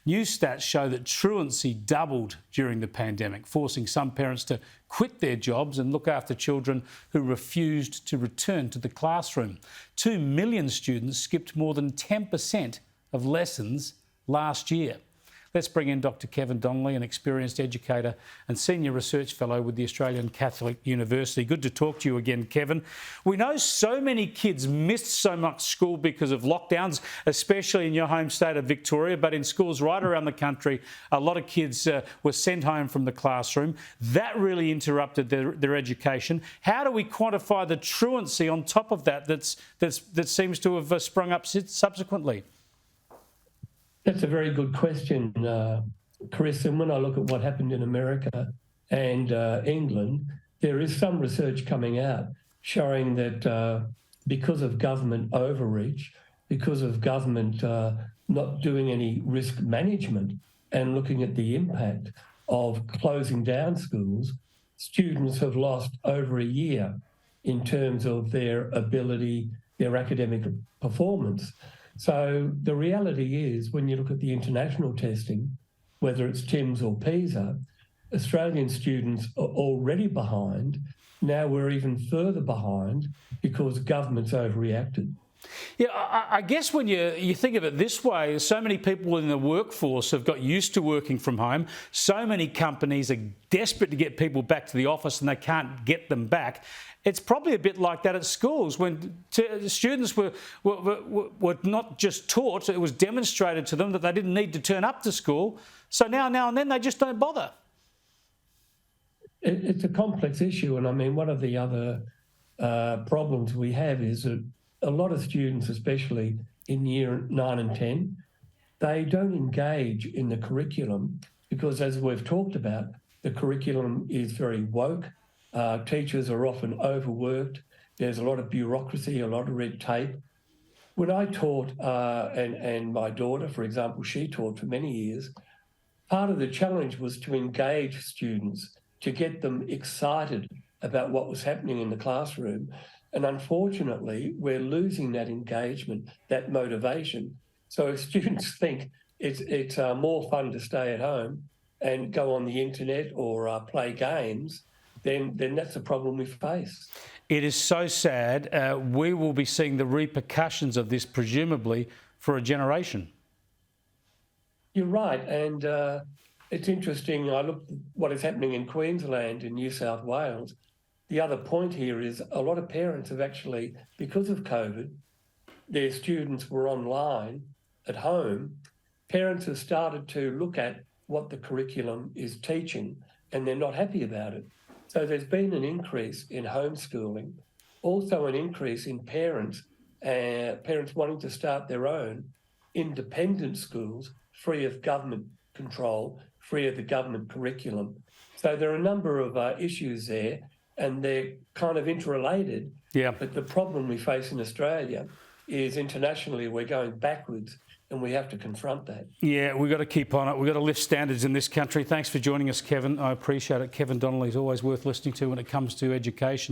New stats show that truancy doubled during the pandemic, forcing some parents to quit their jobs and look after children who refused to return to the classroom. 2 million students skipped more than 10% of lessons last year. Let's bring in Dr. Kevin Donnelly, an experienced educator and Senior Research Fellow with the Australian Catholic University. Good to talk to you again, Kevin. We know so many kids missed so much school because of lockdowns, especially in your home state of Victoria, but in schools right around the country, a lot of kids were sent home from the classroom. That really interrupted their education. How do we quantify the truancy on top of that seems to have sprung up subsequently? That's a very good question, Chris. And when I look at what happened in America and England, there is some research coming out showing that because of government overreach, because of government not doing any risk management and looking at the impact of closing down schools, students have lost over a year in terms of their ability, their academic performance. So the reality is, when you look at the international testing, whether it's TIMSS or PISA, Australian students are already behind. Now we're even further behind because government's overreacted. Yeah, I guess when you think of it this way, so many people in the workforce have got used to working from home. So many companies are desperate to get people back to the office and they can't get them back. It's probably a bit like that at schools when students were not just taught, it was demonstrated to them that they didn't need to turn up to school. So now and then they just don't bother. It's a complex issue. And I mean, one of the other problems we have is that a lot of students, especially in year 9 and 10, they don't engage in the curriculum because, as we've talked about, the curriculum is very woke. Teachers are often overworked. There's a lot of bureaucracy, a lot of red tape. When I taught, and my daughter, for example, she taught for many years, part of the challenge was to engage students, to get them excited about what was happening in the classroom. And unfortunately, we're losing that engagement, that motivation. So if students think it's more fun to stay at home and go on the internet or play games, then that's a problem we face. It is so sad. We will be seeing the repercussions of this, presumably, for a generation. You're right. And it's interesting. I looked at what is happening in Queensland and New South Wales. The other point here is a lot of parents have actually, because of COVID, their students were online at home. Parents have started to look at what the curriculum is teaching and they're not happy about it. So there's been an increase in homeschooling, also an increase in parents wanting to start their own independent schools, free of government control, free of the government curriculum. So there are a number of issues there, and they're kind of interrelated. Yeah. But the problem we face in Australia is internationally we're going backwards, and we have to confront that. Yeah, we've got to keep on it. We've got to lift standards in this country. Thanks for joining us, Kevin. I appreciate it. Kevin Donnelly is always worth listening to when it comes to education.